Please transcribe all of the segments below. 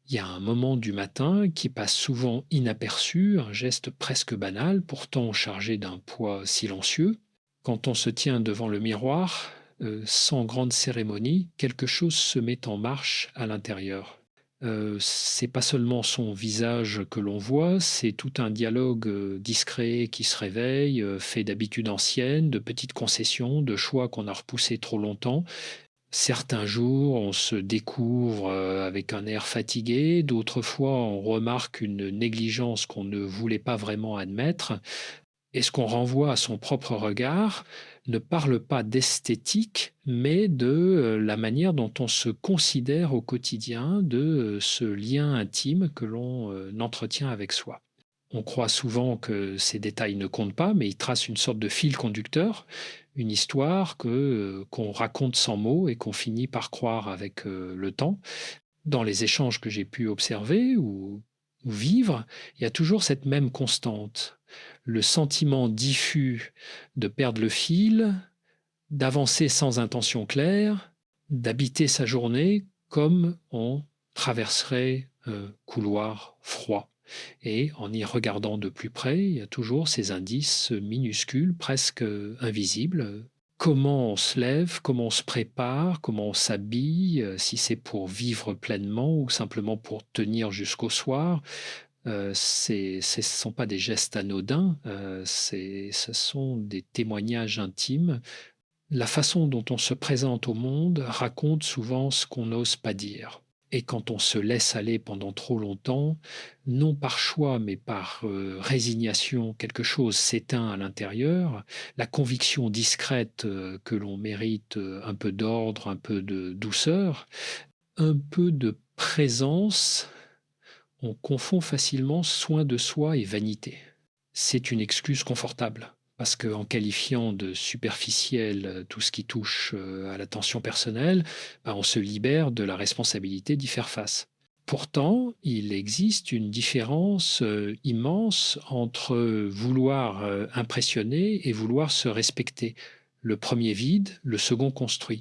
Il y a un moment du matin qui passe souvent inaperçu, un geste presque banal, pourtant chargé d'un poids silencieux. Quand on se tient devant le miroir, sans grande cérémonie, quelque chose se met en marche à l'intérieur. C'est pas seulement son visage que l'on voit, c'est tout un dialogue discret qui se réveille, fait d'habitudes anciennes, de petites concessions, de choix qu'on a repoussés trop longtemps. Certains jours, on se découvre avec un air fatigué, d'autres fois, on remarque une négligence qu'on ne voulait pas vraiment admettre, et ce qu'on renvoie à son propre regard ne parle pas d'esthétique, mais de la manière dont on se considère au quotidien, de ce lien intime que l'on entretient avec soi. On croit souvent que ces détails ne comptent pas, mais ils tracent une sorte de fil conducteur, une histoire qu'on raconte sans mots et qu'on finit par croire avec le temps. Dans les échanges que j'ai pu observer ou vivre, il y a toujours cette même constante. Le sentiment diffus de perdre le fil, d'avancer sans intention claire, d'habiter sa journée comme on traverserait un couloir froid. Et en y regardant de plus près, il y a toujours ces indices minuscules, presque invisibles. Comment on se lève, comment on se prépare, comment on s'habille, si c'est pour vivre pleinement ou simplement pour tenir jusqu'au soir. Ce ne sont pas des gestes anodins, ce sont des témoignages intimes. La façon dont on se présente au monde raconte souvent ce qu'on n'ose pas dire. Et quand on se laisse aller pendant trop longtemps, non par choix, mais par résignation, quelque chose s'éteint à l'intérieur. La conviction discrète que l'on mérite un peu d'ordre, un peu de douceur, un peu de présence, on confond facilement soin de soi et vanité. C'est une excuse confortable. Parce qu'en qualifiant de superficiel tout ce qui touche à l'attention personnelle, ben, on se libère de la responsabilité d'y faire face. Pourtant, il existe une différence immense entre vouloir impressionner et vouloir se respecter. Le premier vide, le second construit.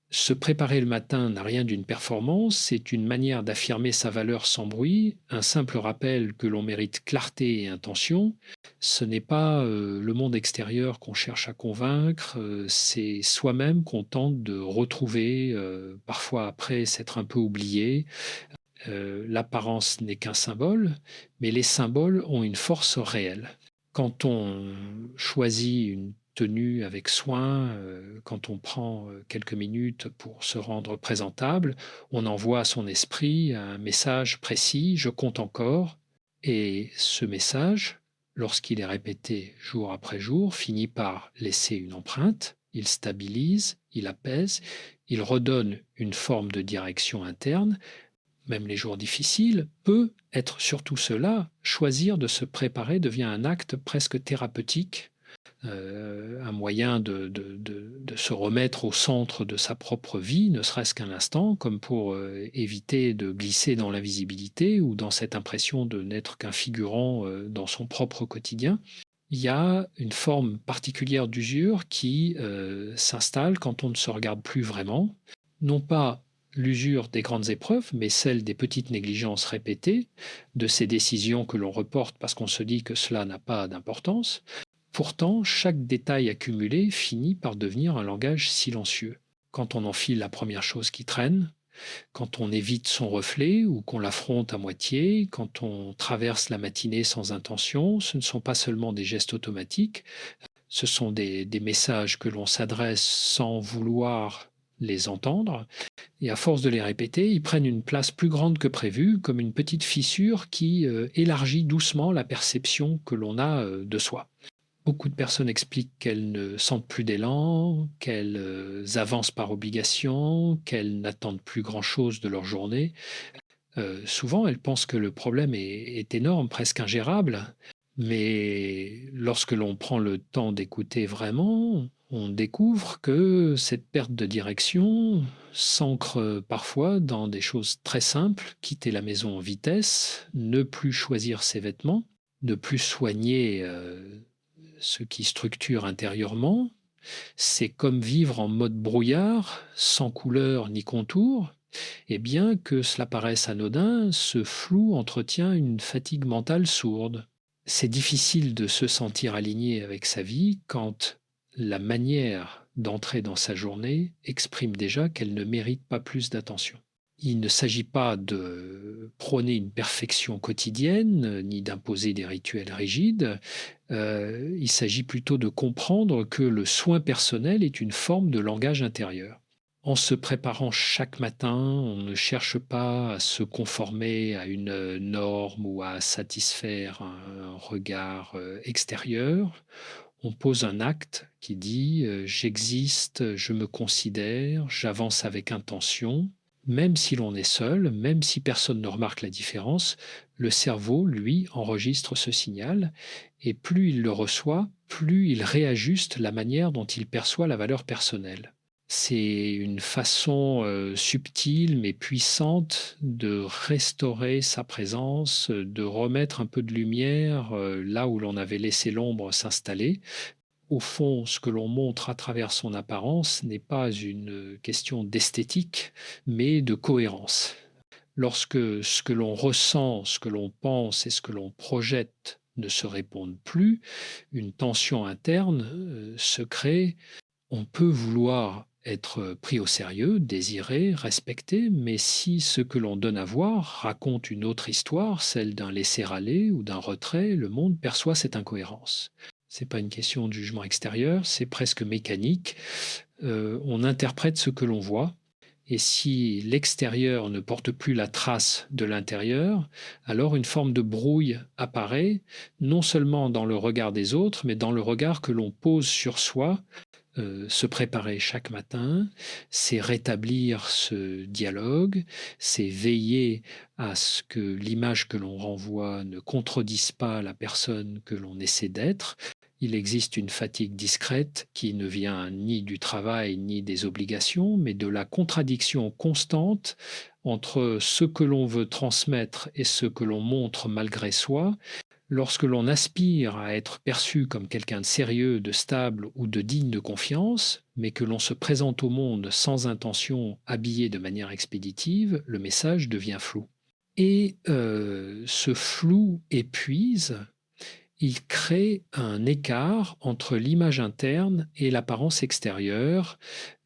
Se préparer le matin n'a rien d'une performance, c'est une manière d'affirmer sa valeur sans bruit, un simple rappel que l'on mérite clarté et intention. Ce n'est pas le monde extérieur qu'on cherche à convaincre, c'est soi-même qu'on tente de retrouver, parfois après s'être un peu oublié. L'apparence n'est qu'un symbole, mais les symboles ont une force réelle. Quand on choisit une tenue avec soin, quand on prend quelques minutes pour se rendre présentable, on envoie à son esprit un message précis, je compte encore, et ce message, lorsqu'il est répété jour après jour, finit par laisser une empreinte, il stabilise, il apaise, il redonne une forme de direction interne. Même les jours difficiles, peut être surtout cela, choisir de se préparer devient un acte presque thérapeutique, un moyen de se remettre au centre de sa propre vie, ne serait-ce qu'un instant, comme pour éviter de glisser dans l'invisibilité ou dans cette impression de n'être qu'un figurant dans son propre quotidien. Il y a une forme particulière d'usure qui s'installe quand on ne se regarde plus vraiment, non pas l'usure des grandes épreuves, mais celle des petites négligences répétées, de ces décisions que l'on reporte parce qu'on se dit que cela n'a pas d'importance. Pourtant, chaque détail accumulé finit par devenir un langage silencieux. Quand on enfile la première chose qui traîne, quand on évite son reflet ou qu'on l'affronte à moitié, quand on traverse la matinée sans intention, ce ne sont pas seulement des gestes automatiques, ce sont des messages que l'on s'adresse sans vouloir les entendre, et à force de les répéter, ils prennent une place plus grande que prévu, comme une petite fissure qui élargit doucement la perception que l'on a de soi. Beaucoup de personnes expliquent qu'elles ne sentent plus d'élan, qu'elles avancent par obligation, qu'elles n'attendent plus grand-chose de leur journée. Souvent, elles pensent que le problème est énorme, presque ingérable, mais lorsque l'on prend le temps d'écouter vraiment, on découvre que cette perte de direction s'ancre parfois dans des choses très simples, quitter la maison en vitesse, ne plus choisir ses vêtements, ne plus soigner ce qui structure intérieurement. C'est comme vivre en mode brouillard, sans couleur ni contour. Et bien que cela paraisse anodin, ce flou entretient une fatigue mentale sourde. C'est difficile de se sentir aligné avec sa vie quand la manière d'entrer dans sa journée exprime déjà qu'elle ne mérite pas plus d'attention. Il ne s'agit pas de prôner une perfection quotidienne, ni d'imposer des rituels rigides. Il s'agit plutôt de comprendre que le soin personnel est une forme de langage intérieur. En se préparant chaque matin, on ne cherche pas à se conformer à une norme ou à satisfaire un regard extérieur. On pose un acte qui dit j'existe, je me considère, j'avance avec intention. Même si l'on est seul, même si personne ne remarque la différence, le cerveau, lui, enregistre ce signal et plus il le reçoit, plus il réajuste la manière dont il perçoit la valeur personnelle. C'est une façon subtile mais puissante de restaurer sa présence, de remettre un peu de lumière là où l'on avait laissé l'ombre s'installer. Au fond, ce que l'on montre à travers son apparence n'est pas une question d'esthétique, mais de cohérence. Lorsque ce que l'on ressent, ce que l'on pense et ce que l'on projette ne se répondent plus, une tension interne se crée. On peut vouloir être pris au sérieux, désiré, respecté, mais si ce que l'on donne à voir raconte une autre histoire, celle d'un laisser-aller ou d'un retrait, le monde perçoit cette incohérence. Ce n'est pas une question de jugement extérieur, c'est presque mécanique. On interprète ce que l'on voit, et si l'extérieur ne porte plus la trace de l'intérieur, alors une forme de brouille apparaît, non seulement dans le regard des autres, mais dans le regard que l'on pose sur soi. Se préparer chaque matin, c'est rétablir ce dialogue, c'est veiller à ce que l'image que l'on renvoie ne contredise pas la personne que l'on essaie d'être. Il existe une fatigue discrète qui ne vient ni du travail ni des obligations, mais de la contradiction constante entre ce que l'on veut transmettre et ce que l'on montre malgré soi. Lorsque l'on aspire à être perçu comme quelqu'un de sérieux, de stable ou de digne de confiance, mais que l'on se présente au monde sans intention, habillé de manière expéditive, le message devient flou. Et ce flou épuise, il crée un écart entre l'image interne et l'apparence extérieure,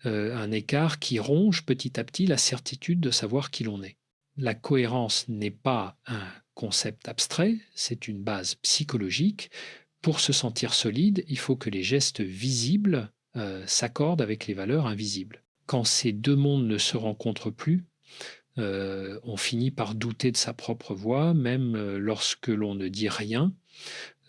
un écart qui ronge petit à petit la certitude de savoir qui l'on est. La cohérence n'est pas un concept abstrait, c'est une base psychologique. Pour se sentir solide, il faut que les gestes visibles s'accordent avec les valeurs invisibles. Quand ces deux mondes ne se rencontrent plus, on finit par douter de sa propre voix, même lorsque l'on ne dit rien.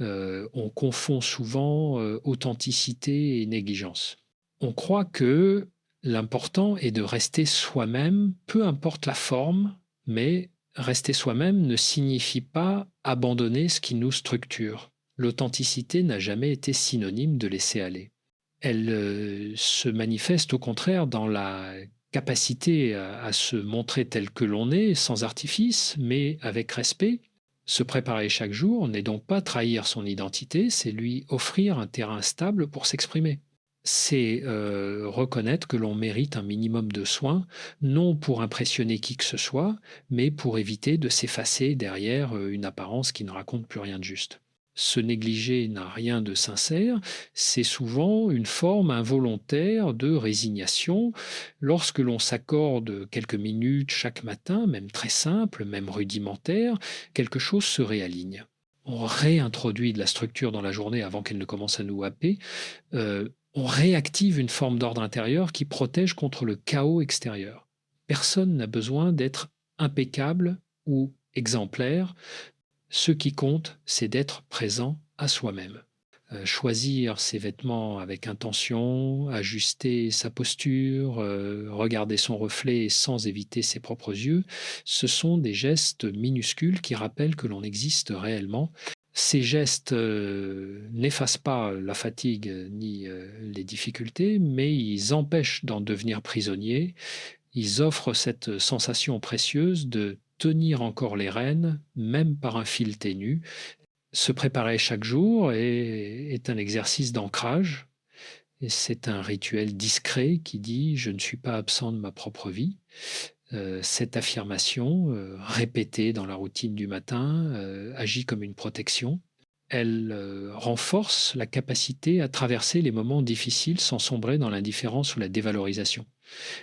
On confond souvent authenticité et négligence. On croit que l'important est de rester soi-même, peu importe la forme, mais rester soi-même ne signifie pas abandonner ce qui nous structure. L'authenticité n'a jamais été synonyme de laisser aller. Elle se manifeste au contraire dans la capacité à se montrer tel que l'on est, sans artifice, mais avec respect. Se préparer chaque jour n'est donc pas trahir son identité, c'est lui offrir un terrain stable pour s'exprimer. C'est reconnaître que l'on mérite un minimum de soins, non pour impressionner qui que ce soit, mais pour éviter de s'effacer derrière une apparence qui ne raconte plus rien de juste. Se négliger n'a rien de sincère, c'est souvent une forme involontaire de résignation. Lorsque l'on s'accorde quelques minutes chaque matin, même très simple, même rudimentaire, quelque chose se réaligne. On réintroduit de la structure dans la journée avant qu'elle ne commence à nous happer. On réactive une forme d'ordre intérieur qui protège contre le chaos extérieur. Personne n'a besoin d'être impeccable ou exemplaire. Ce qui compte, c'est d'être présent à soi-même. Choisir ses vêtements avec intention, ajuster sa posture, regarder son reflet sans éviter ses propres yeux, ce sont des gestes minuscules qui rappellent que l'on existe réellement. Ces gestes n'effacent pas la fatigue ni les difficultés, mais ils empêchent d'en devenir prisonnier. Ils offrent cette sensation précieuse de tenir encore les rênes, même par un fil ténu. Se préparer chaque jour est un exercice d'ancrage, et c'est un rituel discret qui dit « je ne suis pas absent de ma propre vie ». Cette affirmation, répétée dans la routine du matin, agit comme une protection. Elle, renforce la capacité à traverser les moments difficiles sans sombrer dans l'indifférence ou la dévalorisation.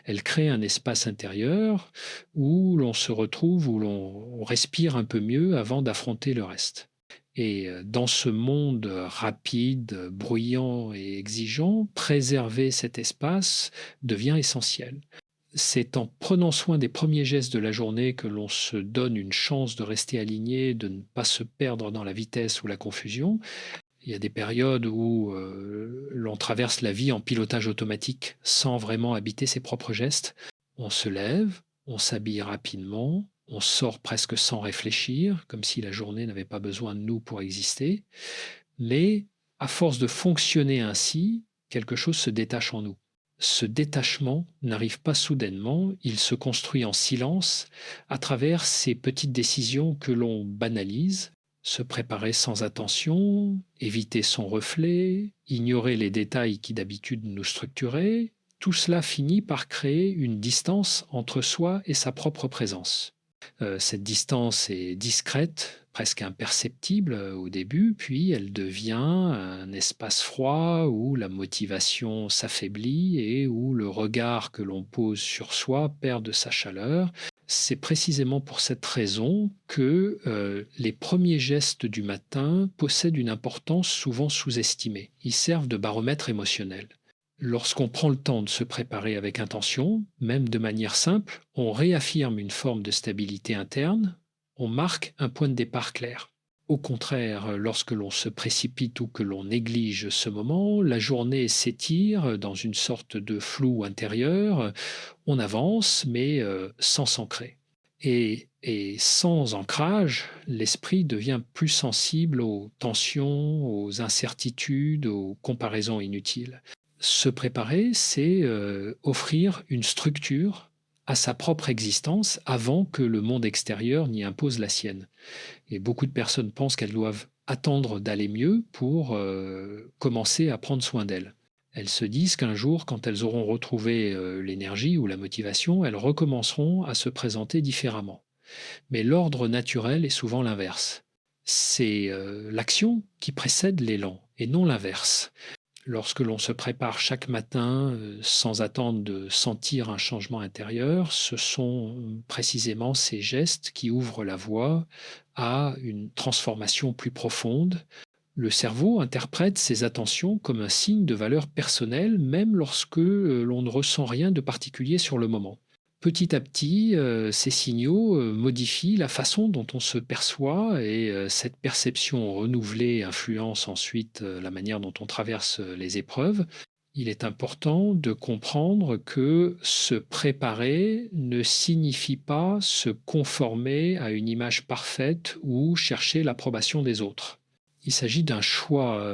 Elle crée un espace intérieur où l'on se retrouve, où l'on respire un peu mieux avant d'affronter le reste. Et dans ce monde rapide, bruyant et exigeant, préserver cet espace devient essentiel. C'est en prenant soin des premiers gestes de la journée que l'on se donne une chance de rester aligné, de ne pas se perdre dans la vitesse ou la confusion. Il y a des périodes où l'on traverse la vie en pilotage automatique sans vraiment habiter ses propres gestes. On se lève, on s'habille rapidement, on sort presque sans réfléchir, comme si la journée n'avait pas besoin de nous pour exister. Mais à force de fonctionner ainsi, quelque chose se détache en nous. Ce détachement n'arrive pas soudainement, il se construit en silence à travers ces petites décisions que l'on banalise. Se préparer sans attention, éviter son reflet, ignorer les détails qui d'habitude nous structuraient, tout cela finit par créer une distance entre soi et sa propre présence. Cette distance est discrète, presque imperceptible au début, puis elle devient un espace froid où la motivation s'affaiblit et où le regard que l'on pose sur soi perd de sa chaleur. C'est précisément pour cette raison que les premiers gestes du matin possèdent une importance souvent sous-estimée. Ils servent de baromètre émotionnel. Lorsqu'on prend le temps de se préparer avec intention, même de manière simple, on réaffirme une forme de stabilité interne, on marque un point de départ clair. Au contraire, lorsque l'on se précipite ou que l'on néglige ce moment, la journée s'étire dans une sorte de flou intérieur, on avance mais sans s'ancrer. Et sans ancrage, l'esprit devient plus sensible aux tensions, aux incertitudes, aux comparaisons inutiles. Se préparer, c'est offrir une structure à sa propre existence avant que le monde extérieur n'y impose la sienne. Et beaucoup de personnes pensent qu'elles doivent attendre d'aller mieux pour commencer à prendre soin d'elles. Elles se disent qu'un jour, quand elles auront retrouvé l'énergie ou la motivation, elles recommenceront à se présenter différemment. Mais l'ordre naturel est souvent l'inverse. C'est l'action qui précède l'élan et non l'inverse. Lorsque l'on se prépare chaque matin sans attendre de sentir un changement intérieur, ce sont précisément ces gestes qui ouvrent la voie à une transformation plus profonde. Le cerveau interprète ces attentions comme un signe de valeur personnelle, même lorsque l'on ne ressent rien de particulier sur le moment. Petit à petit, ces signaux modifient la façon dont on se perçoit et cette perception renouvelée influence ensuite la manière dont on traverse les épreuves. Il est important de comprendre que se préparer ne signifie pas se conformer à une image parfaite ou chercher l'approbation des autres. Il s'agit d'un choix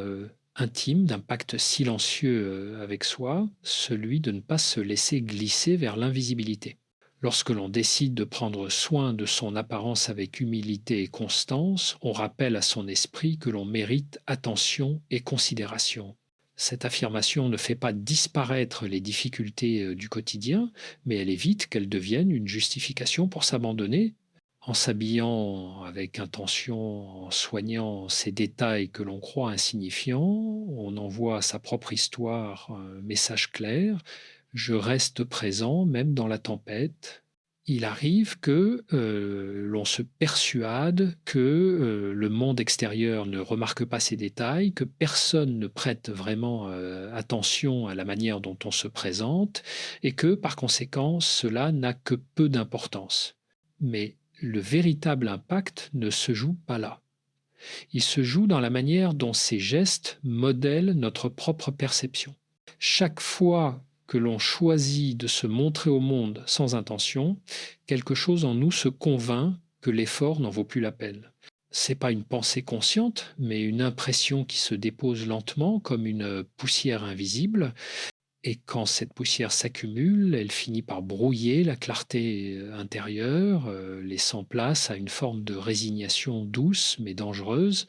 intime, d'un pacte silencieux avec soi, celui de ne pas se laisser glisser vers l'invisibilité. Lorsque l'on décide de prendre soin de son apparence avec humilité et constance, on rappelle à son esprit que l'on mérite attention et considération. Cette affirmation ne fait pas disparaître les difficultés du quotidien, mais elle évite qu'elles deviennent une justification pour s'abandonner. En s'habillant avec intention, en soignant ces détails que l'on croit insignifiants, on envoie à sa propre histoire un message clair: je reste présent même dans la tempête. Il arrive que l'on se persuade que le monde extérieur ne remarque pas ces détails, que personne ne prête vraiment attention à la manière dont on se présente et que par conséquent cela n'a que peu d'importance. Mais le véritable impact ne se joue pas là. Il se joue dans la manière dont ces gestes modèlent notre propre perception. Chaque fois que l'on choisit de se montrer au monde sans intention, quelque chose en nous se convainc que l'effort n'en vaut plus la peine. C'est pas une pensée consciente, mais une impression qui se dépose lentement comme une poussière invisible. Et quand cette poussière s'accumule, elle finit par brouiller la clarté intérieure, laissant place à une forme de résignation douce mais dangereuse.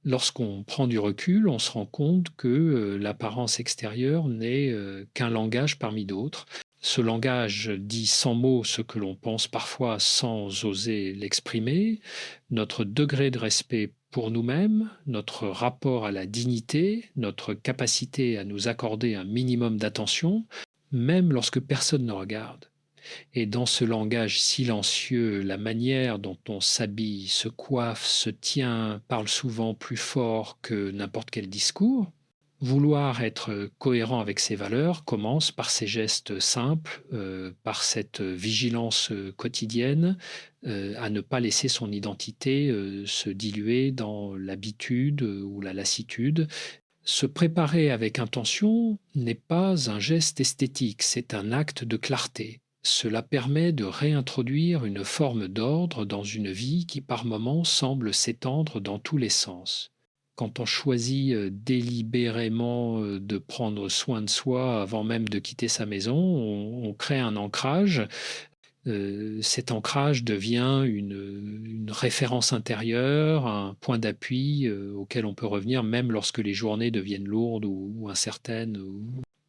Lorsqu'on prend du recul, on se rend compte que l'apparence extérieure n'est qu'un langage parmi d'autres. Ce langage dit sans mots ce que l'on pense parfois sans oser l'exprimer, notre degré de respect pour nous-mêmes, notre rapport à la dignité, notre capacité à nous accorder un minimum d'attention, même lorsque personne ne regarde. Et dans ce langage silencieux, la manière dont on s'habille, se coiffe, se tient, parle souvent plus fort que n'importe quel discours. Vouloir être cohérent avec ses valeurs commence par ces gestes simples, par cette vigilance quotidienne, à ne pas laisser son identité se diluer dans l'habitude ou la lassitude. Se préparer avec intention n'est pas un geste esthétique, c'est un acte de clarté. Cela permet de réintroduire une forme d'ordre dans une vie qui par moments semble s'étendre dans tous les sens. Quand on choisit délibérément de prendre soin de soi avant même de quitter sa maison, on crée un ancrage. Cet ancrage devient une référence intérieure, un point d'appui auquel on peut revenir même lorsque les journées deviennent lourdes ou incertaines.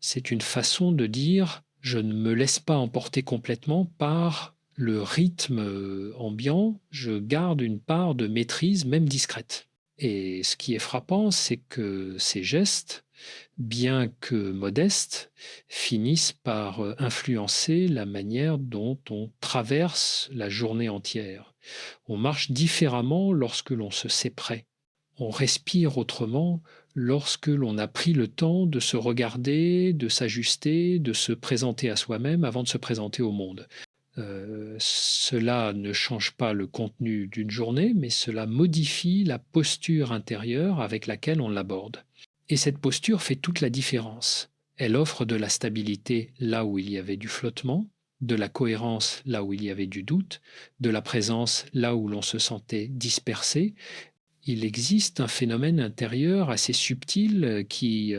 C'est une façon de dire je ne me laisse pas emporter complètement par le rythme ambiant, je garde une part de maîtrise, même discrète. Et ce qui est frappant, c'est que ces gestes, bien que modestes, finissent par influencer la manière dont on traverse la journée entière. On marche différemment lorsque l'on se sait prêt. On respire autrement lorsque l'on a pris le temps de se regarder, de s'ajuster, de se présenter à soi-même avant de se présenter au monde. Cela ne change pas le contenu d'une journée, mais cela modifie la posture intérieure avec laquelle on l'aborde. Et cette posture fait toute la différence. Elle offre de la stabilité là où il y avait du flottement, de la cohérence là où il y avait du doute, de la présence là où l'on se sentait dispersé. Il existe un phénomène intérieur assez subtil qui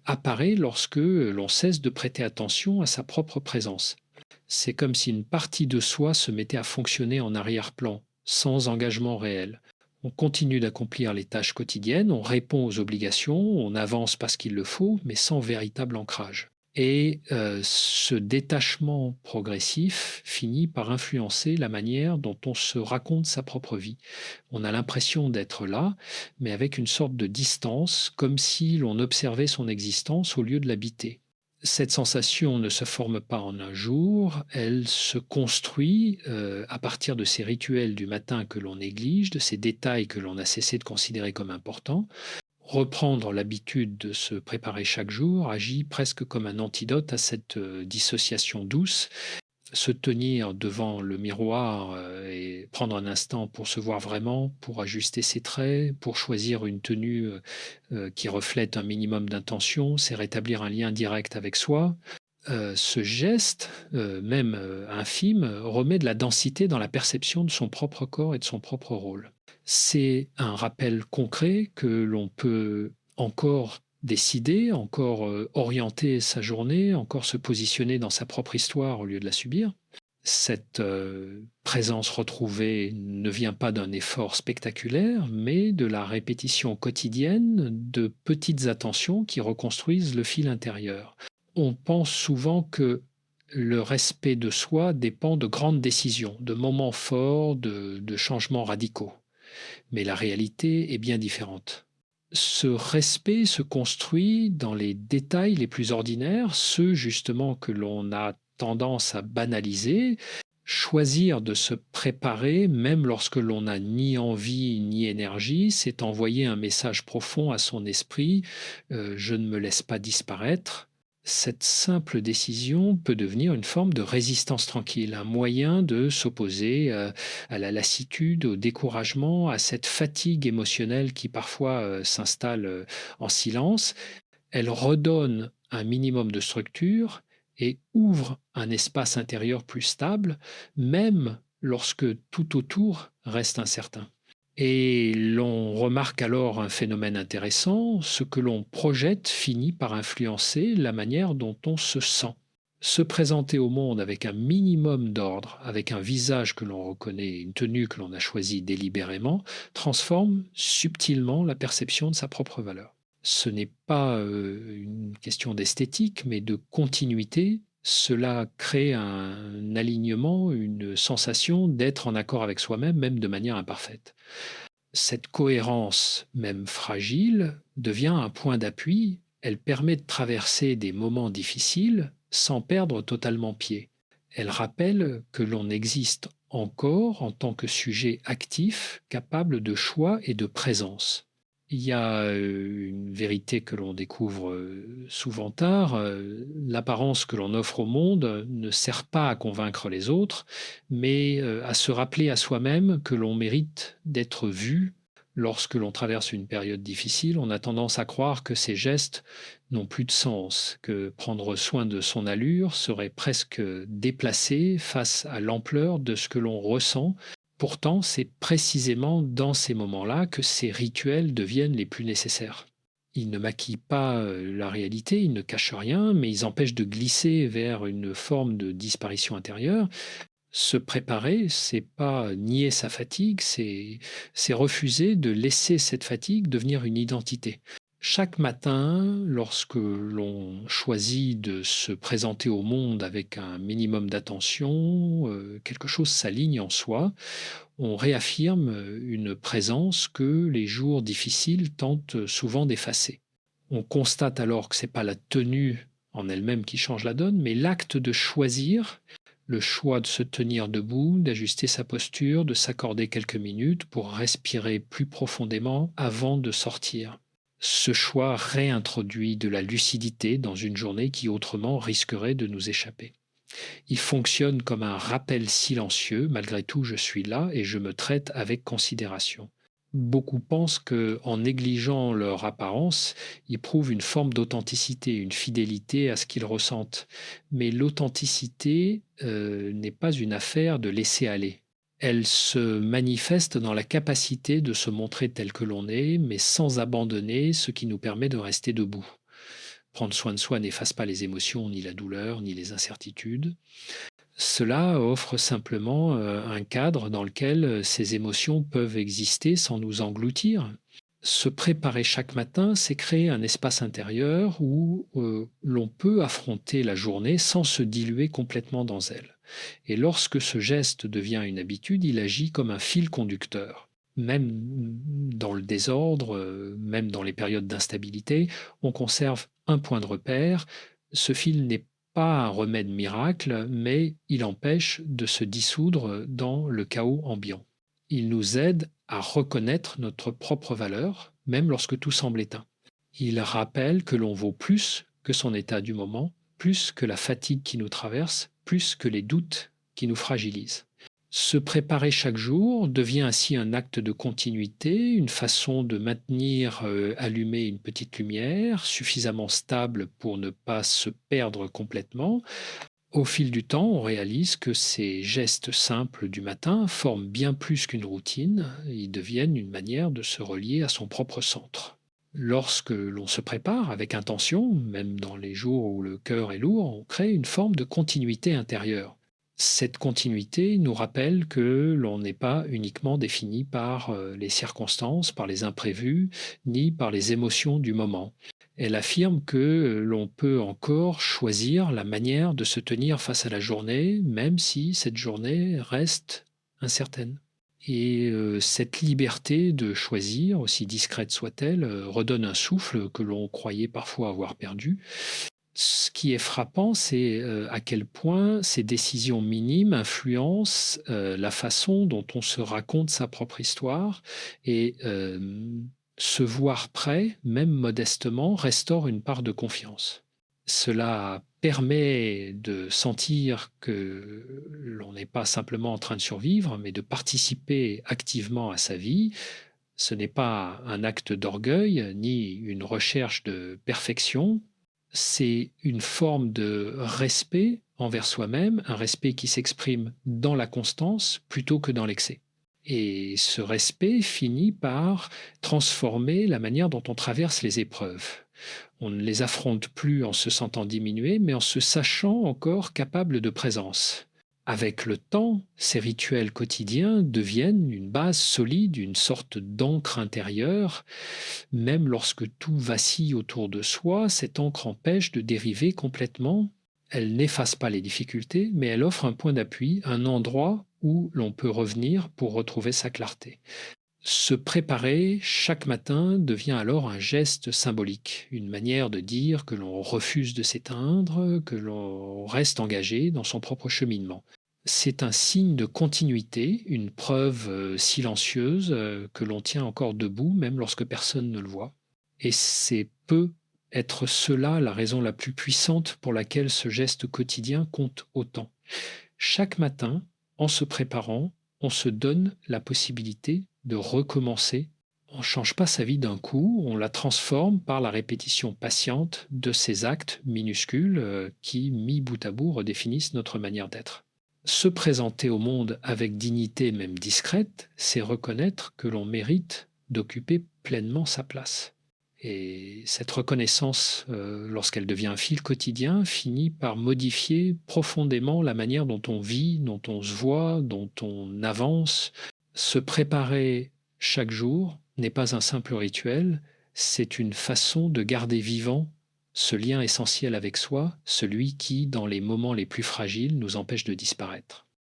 apparaît lorsque l'on cesse de prêter attention à sa propre présence. C'est comme si une partie de soi se mettait à fonctionner en arrière-plan, sans engagement réel. On continue d'accomplir les tâches quotidiennes, on répond aux obligations, on avance parce qu'il le faut, mais sans véritable ancrage. Et ce détachement progressif finit par influencer la manière dont on se raconte sa propre vie. On a l'impression d'être là, mais avec une sorte de distance, comme si l'on observait son existence au lieu de l'habiter. Cette sensation ne se forme pas en un jour, elle se construit à partir de ces rituels du matin que l'on néglige, de ces détails que l'on a cessé de considérer comme importants. Reprendre l'habitude de se préparer chaque jour agit presque comme un antidote à cette dissociation douce. Se tenir devant le miroir et prendre un instant pour se voir vraiment, pour ajuster ses traits, pour choisir une tenue qui reflète un minimum d'intention, c'est rétablir un lien direct avec soi. Ce geste, même infime, remet de la densité dans la perception de son propre corps et de son propre rôle. C'est un rappel concret que l'on peut encore décider, encore orienter sa journée, encore se positionner dans sa propre histoire au lieu de la subir. Cette présence retrouvée ne vient pas d'un effort spectaculaire, mais de la répétition quotidienne de petites attentions qui reconstruisent le fil intérieur. On pense souvent que le respect de soi dépend de grandes décisions, de moments forts, de changements radicaux. Mais la réalité est bien différente. Ce respect se construit dans les détails les plus ordinaires, ceux justement que l'on a tendance à banaliser. Choisir de se préparer, même lorsque l'on n'a ni envie ni énergie, c'est envoyer un message profond à son esprit, je ne me laisse pas disparaître. Cette simple décision peut devenir une forme de résistance tranquille, un moyen de s'opposer à la lassitude, au découragement, à cette fatigue émotionnelle qui parfois s'installe en silence. Elle redonne un minimum de structure et ouvre un espace intérieur plus stable, même lorsque tout autour reste incertain. Et l'on remarque alors un phénomène intéressant, ce que l'on projette finit par influencer la manière dont on se sent. Se présenter au monde avec un minimum d'ordre, avec un visage que l'on reconnaît, une tenue que l'on a choisie délibérément, transforme subtilement la perception de sa propre valeur. Ce n'est pas une question d'esthétique, mais de continuité, Cela crée un alignement, une sensation d'être en accord avec soi-même, même de manière imparfaite. Cette cohérence, même fragile, devient un point d'appui. Elle permet de traverser des moments difficiles sans perdre totalement pied. Elle rappelle que l'on existe encore en tant que sujet actif, capable de choix et de présence. Il y a une vérité que l'on découvre souvent tard. L'apparence que l'on offre au monde ne sert pas à convaincre les autres, mais à se rappeler à soi-même que l'on mérite d'être vu. Lorsque l'on traverse une période difficile, on a tendance à croire que ces gestes n'ont plus de sens, que prendre soin de son allure serait presque déplacé face à l'ampleur de ce que l'on ressent. Pourtant, c'est précisément dans ces moments-là que ces rituels deviennent les plus nécessaires. Ils ne maquillent pas la réalité, ils ne cachent rien, mais ils empêchent de glisser vers une forme de disparition intérieure. Se préparer, c'est pas nier sa fatigue, c'est refuser de laisser cette fatigue devenir une identité. Chaque matin, lorsque l'on choisit de se présenter au monde avec un minimum d'attention, quelque chose s'aligne en soi, on réaffirme une présence que les jours difficiles tentent souvent d'effacer. On constate alors que ce n'est pas la tenue en elle-même qui change la donne, mais l'acte de choisir, le choix de se tenir debout, d'ajuster sa posture, de s'accorder quelques minutes pour respirer plus profondément avant de sortir. Ce choix réintroduit de la lucidité dans une journée qui autrement risquerait de nous échapper. Il fonctionne comme un rappel silencieux, malgré tout je suis là et je me traite avec considération. Beaucoup pensent qu'en négligeant leur apparence, ils prouvent une forme d'authenticité, une fidélité à ce qu'ils ressentent. Mais l'authenticité n'est pas une affaire de laisser aller. Elle se manifeste dans la capacité de se montrer tel que l'on est, mais sans abandonner ce qui nous permet de rester debout. Prendre soin de soi n'efface pas les émotions, ni la douleur, ni les incertitudes. Cela offre simplement un cadre dans lequel ces émotions peuvent exister sans nous engloutir. Se préparer chaque matin, c'est créer un espace intérieur où l'on peut affronter la journée sans se diluer complètement dans elle. Et lorsque ce geste devient une habitude, il agit comme un fil conducteur. Même dans le désordre, même dans les périodes d'instabilité, on conserve un point de repère. Ce fil n'est pas un remède miracle, mais il empêche de se dissoudre dans le chaos ambiant. Il nous aide à reconnaître notre propre valeur, même lorsque tout semble éteint. Il rappelle que l'on vaut plus que son état du moment, plus que la fatigue qui nous traverse, plus que les doutes qui nous fragilisent. Se préparer chaque jour devient ainsi un acte de continuité, une façon de maintenir allumée une petite lumière suffisamment stable pour ne pas se perdre complètement. Au fil du temps, on réalise que ces gestes simples du matin forment bien plus qu'une routine, ils deviennent une manière de se relier à son propre centre. Lorsque l'on se prépare avec intention, même dans les jours où le cœur est lourd, on crée une forme de continuité intérieure. Cette continuité nous rappelle que l'on n'est pas uniquement défini par les circonstances, par les imprévus, ni par les émotions du moment. Elle affirme que l'on peut encore choisir la manière de se tenir face à la journée, même si cette journée reste incertaine. Et cette liberté de choisir, aussi discrète soit-elle, redonne un souffle que l'on croyait parfois avoir perdu. Ce qui est frappant, c'est à quel point ces décisions minimes influencent la façon dont on se raconte sa propre histoire et se voir prêt, même modestement, restaure une part de confiance. Cela permet de sentir que l'on n'est pas simplement en train de survivre, mais de participer activement à sa vie. Ce n'est pas un acte d'orgueil ni une recherche de perfection, c'est une forme de respect envers soi-même, un respect qui s'exprime dans la constance plutôt que dans l'excès. Et ce respect finit par transformer la manière dont on traverse les épreuves. On ne les affronte plus en se sentant diminué, mais en se sachant encore capable de présence. Avec le temps, ces rituels quotidiens deviennent une base solide, une sorte d'encre intérieure. Même lorsque tout vacille autour de soi, cette encre empêche de dériver complètement. Elle n'efface pas les difficultés, mais elle offre un point d'appui, un endroit où l'on peut revenir pour retrouver sa clarté. Se préparer chaque matin devient alors un geste symbolique, une manière de dire que l'on refuse de s'éteindre, que l'on reste engagé dans son propre cheminement. C'est un signe de continuité, une preuve silencieuse que l'on tient encore debout même lorsque personne ne le voit. Et c'est peut être cela la raison la plus puissante pour laquelle ce geste quotidien compte autant. Chaque matin, en se préparant, on se donne la possibilité de recommencer. On ne change pas sa vie d'un coup, on la transforme par la répétition patiente de ces actes minuscules qui, mis bout à bout, redéfinissent notre manière d'être. Se présenter au monde avec dignité, même discrète, c'est reconnaître que l'on mérite d'occuper pleinement sa place. Et cette reconnaissance, lorsqu'elle devient un fil quotidien, finit par modifier profondément la manière dont on vit, dont on se voit, dont on avance. Se préparer chaque jour n'est pas un simple rituel, c'est une façon de garder vivant ce lien essentiel avec soi, celui qui, dans les moments les plus fragiles, nous empêche de disparaître.